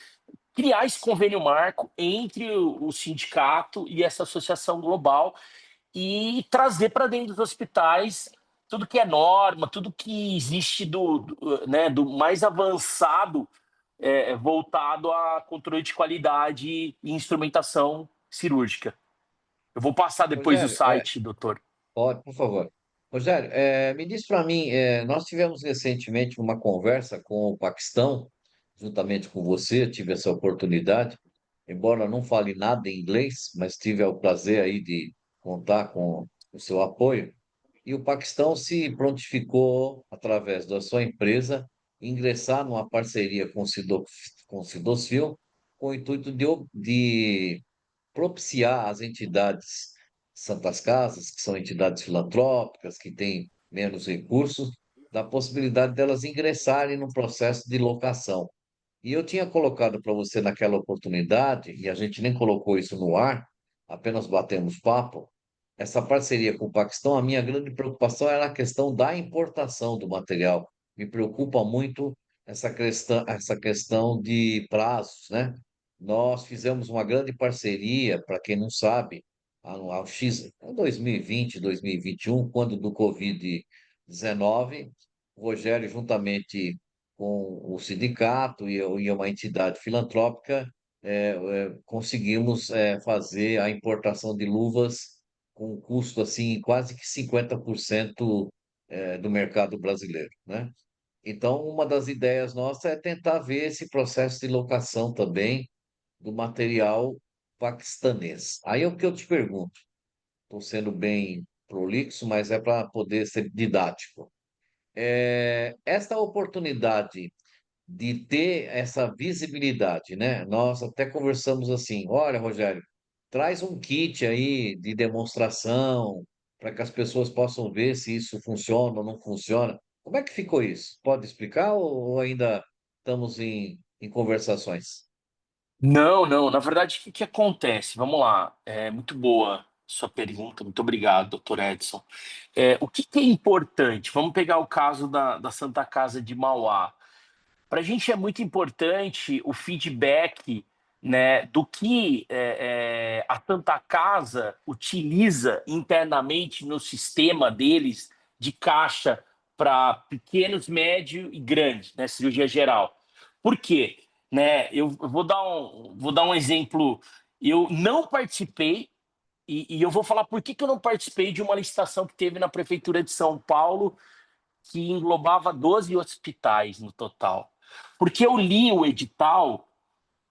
S2: criar esse convênio marco entre o sindicato e essa associação global e trazer para dentro dos hospitais tudo que é norma, tudo que existe né, do mais avançado voltado a controle de qualidade e instrumentação cirúrgica. Eu vou passar depois o
S1: Rogério,
S2: site, doutor.
S1: pode, por favor. Rogério, me diz para mim, nós tivemos recentemente uma conversa com o Paquistão, juntamente com você, eu tive essa oportunidade, embora não fale nada em inglês, mas tive o prazer aí de contar com o seu apoio. E o Paquistão se prontificou, através da sua empresa, ingressar numa parceria com o Sidosfil, com o intuito de propiciar às entidades Santas Casas, que são entidades filantrópicas, que têm menos recursos, da possibilidade delas ingressarem no processo de locação. E eu tinha colocado para você naquela oportunidade, e a gente nem colocou isso no ar, apenas batemos papo, essa parceria com o Paquistão, a minha grande preocupação era a questão da importação do material. Me preocupa muito essa questão de prazos, né? Nós fizemos uma grande parceria, para quem não sabe, em 2020, 2021, quando do Covid-19, o Rogério, juntamente com o sindicato e uma entidade filantrópica, conseguimos fazer a importação de luvas com um custo assim quase que 50% do mercado brasileiro, né? Então, uma das ideias nossas é tentar ver esse processo de locação também do material paquistanês. Aí é o que eu te pergunto, estou sendo bem prolixo, mas é para poder ser didático. Esta oportunidade de ter essa visibilidade, né? Nós até conversamos assim: olha, Rogério, traz um kit aí de demonstração para que as pessoas possam ver se isso funciona ou não funciona. Como é que ficou isso? Pode explicar ou ainda estamos em conversações?
S2: Não, não. Na verdade, o que que acontece? Vamos lá. É muito boa sua pergunta. Muito obrigado, doutor Edson. O que que é importante? Vamos pegar o caso da Santa Casa de Mauá. Para a gente é muito importante o feedback, né, do que a Santa Casa utiliza internamente no sistema deles de caixa para pequenos, médio e grandes, né, cirurgia geral. Por quê? Né, eu vou dar um exemplo. Eu não participei, e eu vou falar por que eu não participei de uma licitação que teve na Prefeitura de São Paulo que englobava 12 hospitais no total. Porque eu li o edital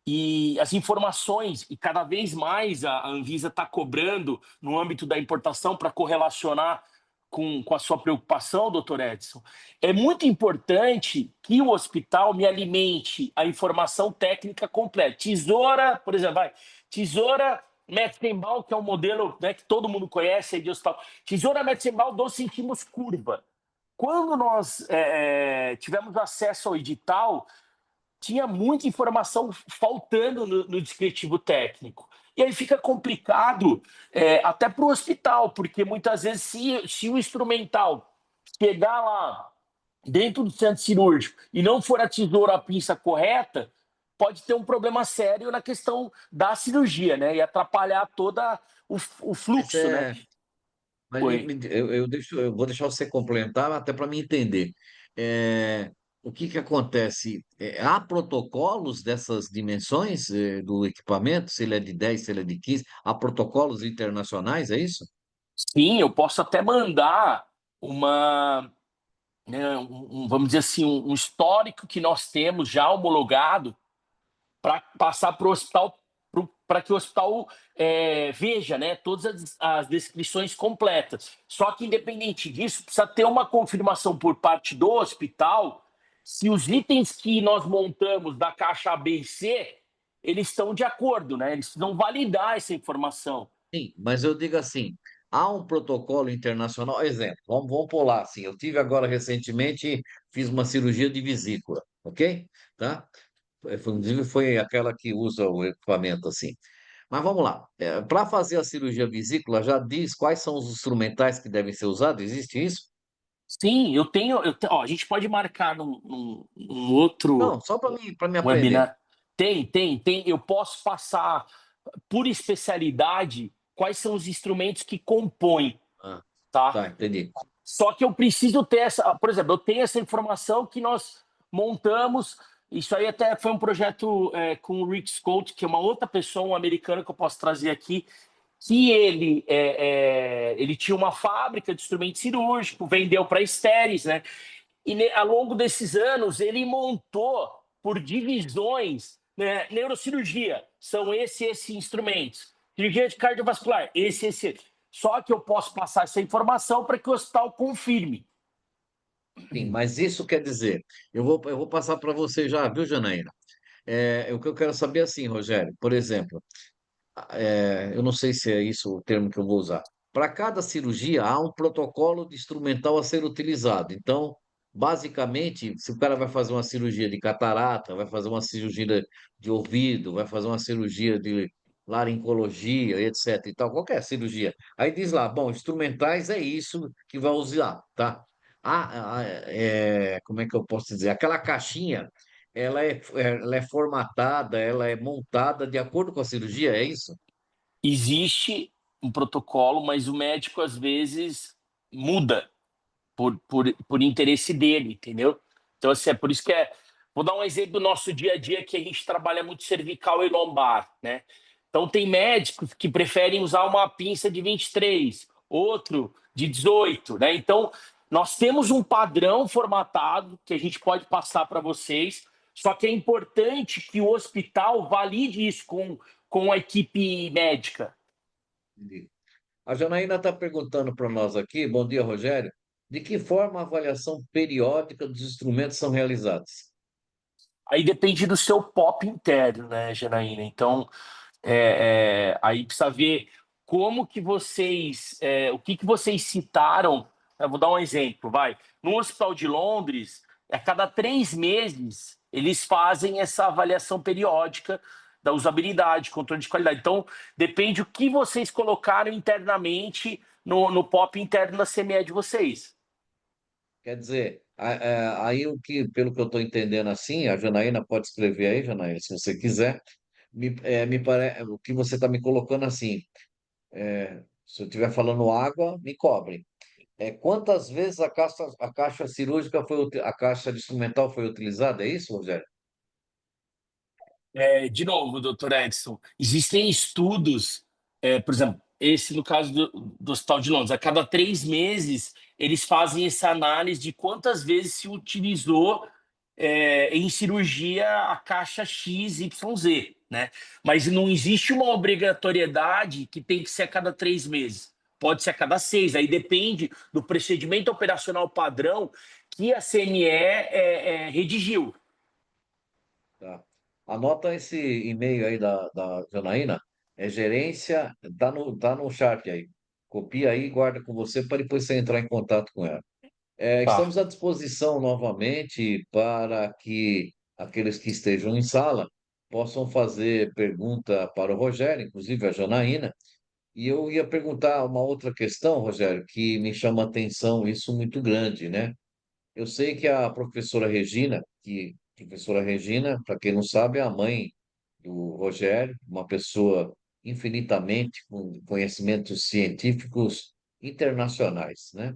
S2: e as informações, e cada vez mais a Anvisa está cobrando no âmbito da importação para correlacionar com a sua preocupação, doutor Edson. É muito importante que o hospital me alimente a informação técnica completa. Tesoura, por exemplo, tesoura Metzenbaum, que é um modelo, né, que todo mundo conhece aí de hospital. Tesoura Metzenbaum 12 centímetros curva. Quando nós tivemos acesso ao edital, tinha muita informação faltando no descritivo técnico. E aí fica complicado até para o hospital, porque muitas vezes, se o instrumental chegar lá dentro do centro cirúrgico e não for a tesoura ou a pinça correta, pode ter um problema sério na questão da cirurgia, né? E atrapalhar todo o
S1: Mas
S2: fluxo, né? Oi.
S1: eu vou deixar você complementar até para me entender. É, o que que acontece? Há protocolos dessas dimensões, do equipamento, se ele é de 10, se ele é de 15, há protocolos internacionais, é isso?
S2: Sim, eu posso até mandar uma, né, vamos dizer assim, um histórico que nós temos já homologado para passar para o hospital, para que o hospital veja, né, todas as descrições completas. Só que, independente disso, precisa ter uma confirmação por parte do hospital se os itens que nós montamos da caixa A, B e C, eles estão de acordo, né? Eles precisam validar essa informação.
S1: Sim, mas eu digo assim, há um protocolo internacional, exemplo, vamos pular assim, eu tive agora recentemente, fiz uma cirurgia de vesícula, ok? Tá? Inclusive foi aquela que usa o equipamento assim. Mas vamos lá. Para fazer a cirurgia vesícula, já diz quais são os instrumentais que devem ser usados? Existe isso?
S2: Sim, ó, a gente pode marcar num outro
S1: Não, só para me aprender.
S2: webinar. Tem. Eu posso passar por especialidade quais são os instrumentos que compõem,
S1: Ah,
S2: tá?
S1: tá, entendi.
S2: Só que eu preciso ter essa, por exemplo, eu tenho essa informação que nós montamos. Isso aí até foi um projeto com o Rick Scott, que é uma outra pessoa, um americano que eu posso trazer aqui, que ele tinha uma fábrica de instrumento cirúrgico, vendeu para estéreis, né? E ao longo desses anos ele montou por divisões, né? Neurocirurgia, são esses instrumentos. Cirurgia de cardiovascular, esse. Só que eu posso passar essa informação para que o hospital confirme.
S1: Sim, mas isso quer dizer, eu vou passar para você já, viu, Janaína? O que eu quero saber é assim, Rogério, por exemplo, eu não sei se é isso o termo que eu vou usar. Para cada cirurgia, há um protocolo de instrumental a ser utilizado. Então, basicamente, se o cara vai fazer uma cirurgia de catarata, vai fazer uma cirurgia de ouvido, vai fazer uma cirurgia de laringologia, etc. e tal, qualquer cirurgia. Aí diz lá, bom, instrumentais é isso que vai usar, tá? Como é que eu posso dizer? Aquela caixinha, ela é formatada, ela é montada de acordo com a cirurgia, é isso?
S2: Existe um protocolo, mas o médico às vezes muda por interesse dele, entendeu? Então, assim, é por isso que é. Vou dar um exemplo do nosso dia a dia que a gente trabalha muito cervical e lombar, né? Então, tem médicos que preferem usar uma pinça de 23, outro de 18, né? Então, nós temos um padrão formatado que a gente pode passar para vocês, só que é importante que o hospital valide isso com a equipe médica.
S1: Entendi. A Janaína está perguntando para nós aqui, bom dia, Rogério, de que forma a avaliação periódica dos instrumentos são realizadas?
S2: Aí depende do seu POP interno, né, Janaína? Então, aí precisa ver como que vocês, o que que vocês citaram. Eu vou dar um exemplo, vai. No Hospital de Londres, a cada 3 meses, eles fazem essa avaliação periódica da usabilidade, controle de qualidade. Então, depende o que vocês colocaram internamente no POP interno da CME de vocês.
S1: Quer dizer, aí o que, pelo que eu estou entendendo assim, a Janaína pode escrever aí, Janaína, se você quiser, o que você está me colocando assim, se eu estiver falando água, me cobre. Quantas vezes a caixa cirúrgica a caixa de instrumental foi utilizada? É isso, Rogério?
S2: De novo, doutor Edson, existem estudos, por exemplo, esse no caso do Hospital de Londres, a cada 3 meses eles fazem essa análise de quantas vezes se utilizou em cirurgia a caixa XYZ, né? Mas não existe uma obrigatoriedade que tem que ser a cada 3 meses. Pode ser a cada 6, aí depende do procedimento operacional padrão que a CME redigiu.
S1: Tá. Anota esse e-mail aí da Janaína. É gerência, tá no chat aí. Copia aí e guarda com você para depois você entrar em contato com ela.
S2: Tá.
S1: Estamos à disposição novamente para que aqueles que estejam em sala possam fazer pergunta para o Rogério, inclusive a Janaína. E eu ia perguntar uma outra questão, Rogério, que me chama a atenção, isso muito grande, né? Eu sei que a professora Regina, para quem não sabe, é a mãe do Rogério, uma pessoa infinitamente com conhecimentos científicos internacionais, né?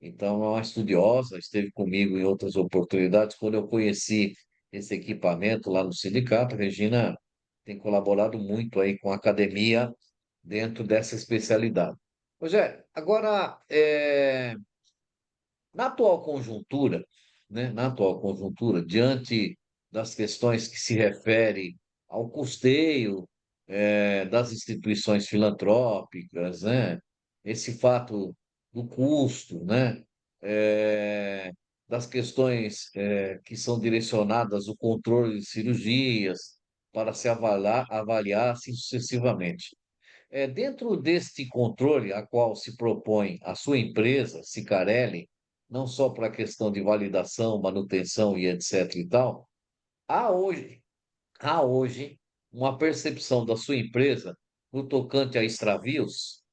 S1: Então, é uma estudiosa, esteve comigo em outras oportunidades. Quando eu conheci esse equipamento lá no sindicato, a Regina tem colaborado muito aí com a academia dentro dessa especialidade. Rogério, agora, na atual conjuntura, né, na atual conjuntura, diante das questões que se refere ao custeio, das instituições filantrópicas, né, esse fato do custo, né, é, das questões, que são direcionadas ao controle de cirurgias, para se avaliar assim sucessivamente. Dentro deste controle a qual se propõe a sua empresa, Cicarelli, não só para a questão de validação, manutenção e etc. e tal, há hoje, há hoje uma percepção da sua empresa no tocante a extravios.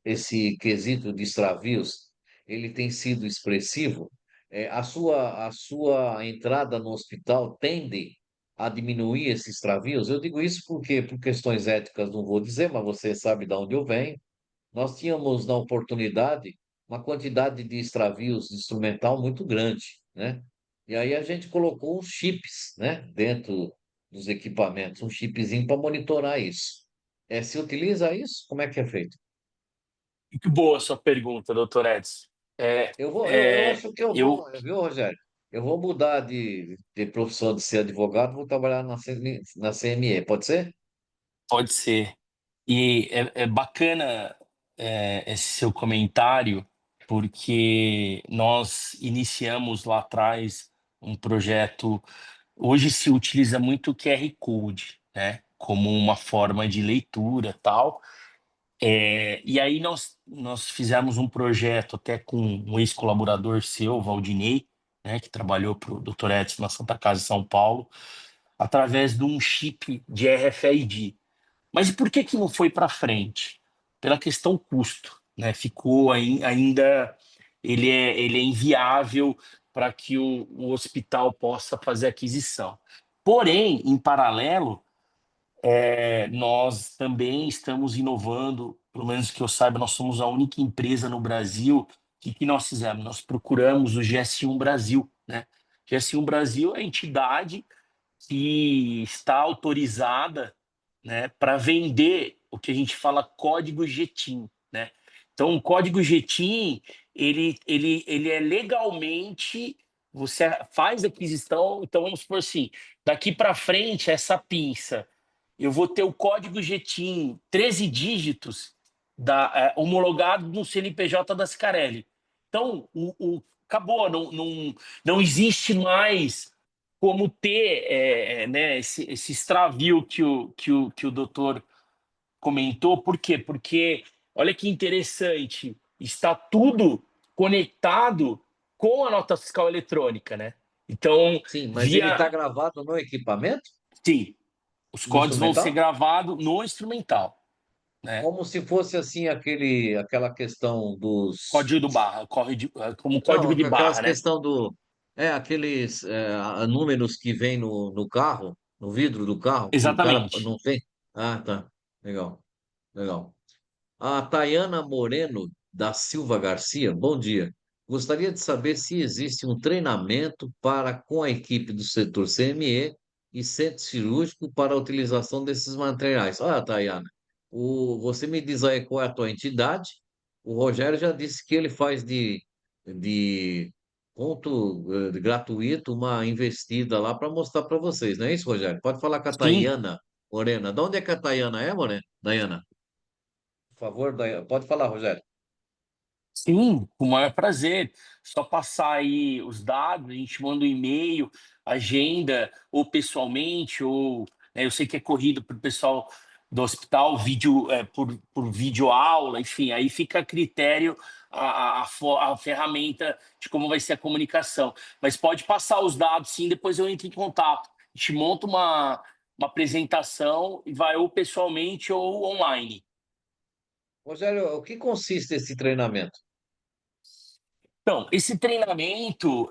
S1: Esse quesito de extravios, ele tem sido expressivo. A sua entrada no hospital tende a diminuir esses extravios. Eu digo isso porque, por questões éticas, não vou dizer, mas você sabe de onde eu venho. Nós tínhamos na oportunidade uma quantidade de extravios de instrumental muito grande, né? E aí a gente colocou uns chips, né, dentro dos equipamentos, um chipzinho para monitorar isso. se utiliza isso? Como é que é feito?
S2: Que boa a sua pergunta, doutor Edson. É,
S1: Eu acho que eu
S2: eu
S1: vou, viu, Rogério? Eu vou mudar de profissão de ser advogado, vou trabalhar na CME, pode ser?
S2: Pode ser. E é bacana esse seu comentário, porque nós iniciamos lá atrás um projeto. Hoje se utiliza muito o QR Code, né, como uma forma de leitura, tal. E aí nós fizemos um projeto até com um ex-colaborador seu, Valdinei, né, que trabalhou para o Dr. Edson na Santa Casa de São Paulo, através de um chip de RFID. Mas e por que que não foi para frente? Pela questão custo, né? Ficou ainda ele é inviável para que o hospital possa fazer aquisição. Porém, em paralelo, nós também estamos inovando, pelo menos que eu saiba, nós somos a única empresa no Brasil. O que nós fizemos? Nós procuramos o GS1 Brasil, né? GS1 Brasil é a entidade que está autorizada, né, para vender o que a gente fala código GTIM, né? Então, o código GTIM, ele é legalmente, você faz a aquisição, então vamos supor assim, daqui para frente, essa pinça, eu vou ter o código GTIM 13 dígitos homologado no CNPJ da Scarelli. Então, acabou, não existe mais como ter né, esse extravio que o doutor comentou. Por quê? Porque, olha que interessante, está tudo conectado com a nota fiscal eletrônica, né? Então,
S1: Sim, mas ele está
S2: via.
S1: gravado no equipamento,
S2: Sim, os
S1: no
S2: códigos vão ser
S1: instrumental?
S2: gravados no instrumental, né?
S1: Como se fosse assim aquela questão dos.
S2: Código do barra, como
S1: Não,
S2: código de
S1: aquelas
S2: barra, né?
S1: questão do. Aqueles números que vem no carro, no vidro do carro, que o cara
S2: Exatamente.
S1: não tem. Ah, tá. Legal, legal. A Tayana Moreno da Silva Garcia, bom dia. Gostaria de saber se existe um treinamento para com a equipe do setor CME e centro cirúrgico para a utilização desses materiais. Olha, Tayana, você me diz aí qual é a tua entidade. O Rogério já disse que ele faz de ponto gratuito uma investida lá para mostrar para vocês, não é isso, Rogério? Pode falar com a
S2: Sim,
S1: Tayana Morena. De onde é que a Tayana é, Morena? Dayana? Por favor, pode falar, Rogério.
S2: sim, com o maior prazer. Só passar aí os dados, a gente manda um e-mail, agenda, ou pessoalmente, ou né, eu sei que é corrido para o pessoal do hospital, vídeo, por videoaula, enfim, aí fica a critério a ferramenta de como vai ser a comunicação. Mas pode passar os dados, sim, depois eu entro em contato. A gente monta uma apresentação e vai ou pessoalmente ou online.
S1: Rogério, o que consiste esse treinamento?
S2: Então, esse treinamento,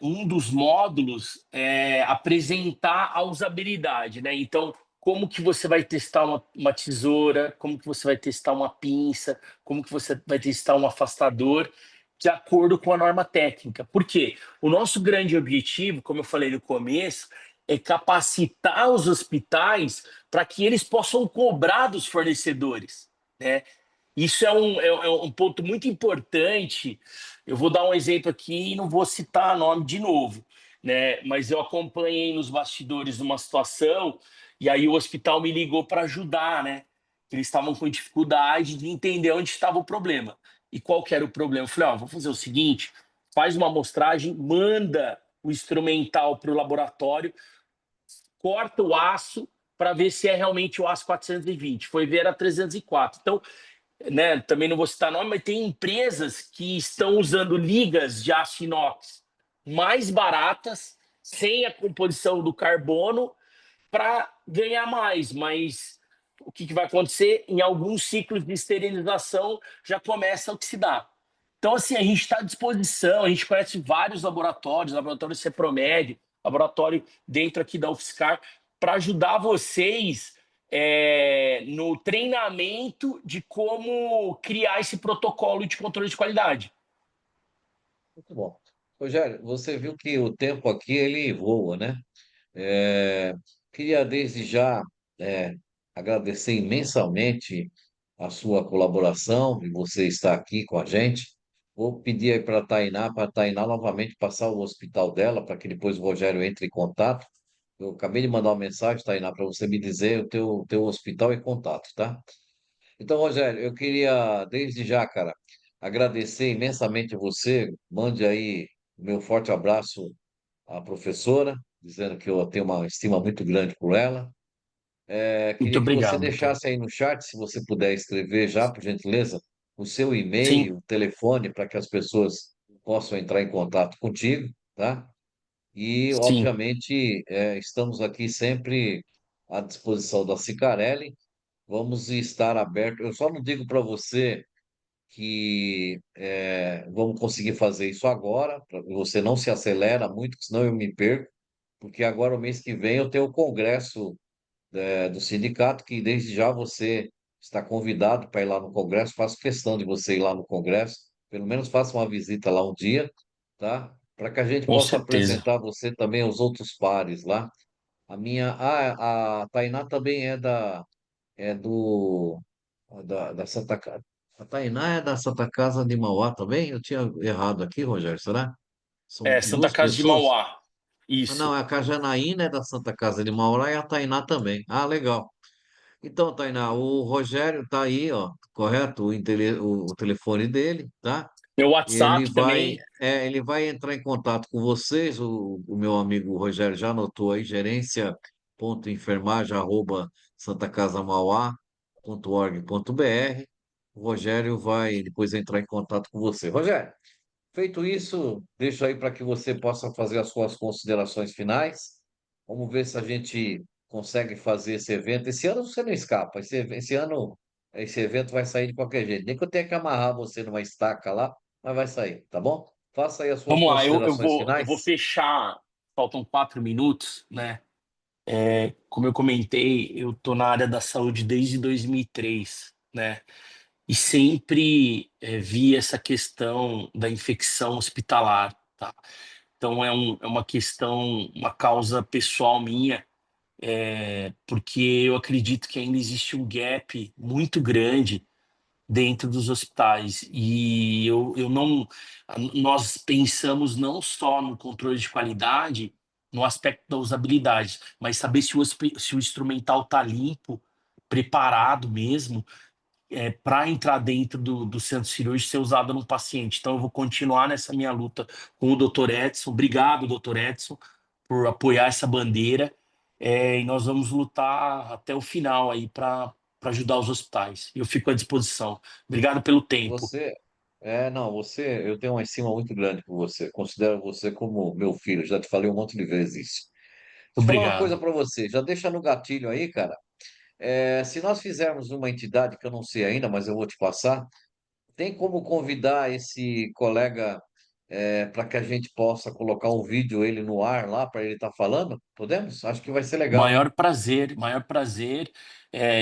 S2: um dos módulos é apresentar a usabilidade, né? Então, como que você vai testar uma tesoura, como que você vai testar uma pinça, como que você vai testar um afastador, de acordo com a norma técnica. Por quê? O nosso grande objetivo, como eu falei no começo, é capacitar os hospitais para que eles possam cobrar dos fornecedores, né? Isso é um ponto muito importante. Eu vou dar um exemplo aqui e não vou citar nome de novo, né? Mas eu acompanhei nos bastidores uma situação e aí o hospital me ligou para ajudar, né? Eles estavam com dificuldade de entender onde estava o problema. E qual que era o problema? Eu falei, ó, vou fazer o seguinte, faz uma amostragem, manda o instrumental para o laboratório, corta o aço para ver se é realmente o aço 420. Foi ver a 304. Então, né, também não vou citar nome, mas tem empresas que estão usando ligas de aço inox mais baratas, sem a composição do carbono, para ganhar mais. Mas o que vai acontecer? Em alguns ciclos de esterilização já começa a oxidar. Então, assim, a gente está à disposição, a gente conhece vários laboratórios, laboratório Cepromed, laboratório dentro aqui da UFSCar, para ajudar vocês no treinamento de como criar esse protocolo de controle de qualidade.
S1: Muito bom. Rogério, você viu que o tempo aqui ele voa, né? É, queria desde já agradecer imensamente a sua colaboração e você estar aqui com a gente. Vou pedir aí para a Tainá novamente passar o hospital dela, para que depois o Rogério entre em contato. Eu acabei de mandar uma mensagem, Tainá, para você me dizer o teu hospital e contato, tá? Então, Rogério, eu queria, desde já, cara, agradecer imensamente a você. Mande aí o meu forte abraço à professora, dizendo que eu tenho uma estima muito grande por ela.
S2: Muito
S1: Queria que você
S2: obrigado, doutor.
S1: deixasse aí no chat, se você puder escrever já, por gentileza, o seu
S2: Sim,
S1: e-mail, o telefone, para que as pessoas possam entrar em contato contigo, tá? E,
S2: sim.
S1: obviamente, estamos aqui sempre à disposição da Cicarelli. Vamos estar abertos. Eu só não digo para você que vamos conseguir fazer isso agora, você não se acelera muito, senão eu me perco, porque agora, o mês que vem, eu tenho o congresso do sindicato, que desde já você está convidado para ir lá no congresso. Faço questão de você ir lá no congresso, pelo menos faça uma visita lá um dia, tá? Para que a gente
S2: Com
S1: possa
S2: certeza.
S1: apresentar você também aos outros pares lá. A Tainá também é do, da Santa Casa. A Tainá é da Santa Casa de Mauá também? Eu tinha errado aqui, Rogério, será? São
S2: É, Santa
S1: duas
S2: Casa de
S1: pessoas?
S2: Mauá.
S1: Ah, não,
S2: Isso.
S1: a Janaína é da Santa Casa de Mauá e a Tainá também. Ah, legal. Então, Tainá, o Rogério tá aí, ó, correto? O telefone dele, tá?
S2: Meu
S1: Ele
S2: WhatsApp
S1: vai,
S2: também.
S1: ele vai entrar em contato com vocês. O meu amigo Rogério já anotou aí, gerência.enfermagem@santacasamauá.org.br. O Rogério vai depois entrar em contato com você. Rogério, feito isso, deixo aí para que você possa fazer as suas considerações finais. Vamos ver se a gente consegue fazer esse evento. Esse ano você não escapa. Esse ano, esse evento vai sair de qualquer jeito. Nem que eu tenha que amarrar você numa estaca lá, mas vai sair, tá bom? Faça aí as suas
S2: Vamos lá, eu
S1: considerações
S2: vou
S1: finais.
S2: fechar. Faltam 4 minutos, né? Como eu comentei, eu tô na área da saúde desde 2003, né? E sempre vi essa questão da infecção hospitalar, tá? Então é uma questão, uma causa pessoal minha, porque eu acredito que ainda existe um gap muito grande dentro dos hospitais. E eu não. Nós pensamos não só no controle de qualidade, no aspecto da usabilidade, mas saber se o instrumental está limpo, preparado mesmo, para entrar dentro do centro cirúrgico e ser usado no paciente. Então, eu vou continuar nessa minha luta com o Dr. Edson. Obrigado, Dr. Edson, por apoiar essa bandeira. E nós vamos lutar até o final aí para ajudar os hospitais. Eu fico à disposição. Obrigado pelo tempo.
S1: Você, não, eu tenho uma estima muito grande por você. Considero você como meu filho. Já te falei um monte de vezes isso. Deixa eu falar uma coisa
S2: Obrigado.
S1: para você. Já deixa no gatilho aí, cara. Se nós fizermos uma entidade que eu não sei ainda, mas eu vou te passar. Tem como convidar esse colega para que a gente possa colocar um vídeo ele no ar lá para ele estar falando? Podemos? Acho que vai ser legal, hein?
S2: Maior prazer, maior prazer.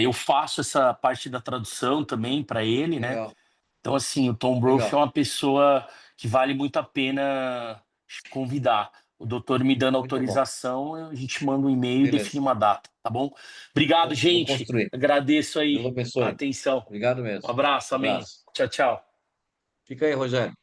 S2: Eu faço essa parte da tradução também para ele, né?
S1: Legal,
S2: Então, assim, o Tom Broth é
S1: legal.
S2: uma pessoa que vale muito a pena convidar. O doutor me dando
S1: Muito bom.
S2: autorização, a gente manda um e-mail e define
S1: Beleza.
S2: uma data, tá bom? Obrigado,
S1: Vamos
S2: gente.
S1: construir.
S2: Agradeço
S1: Deus
S2: aí a
S1: abençoe.
S2: atenção.
S1: Obrigado
S2: Um
S1: mesmo.
S2: abraço, amém.
S1: Abraço.
S2: Tchau, tchau.
S1: Fica aí, Rogério.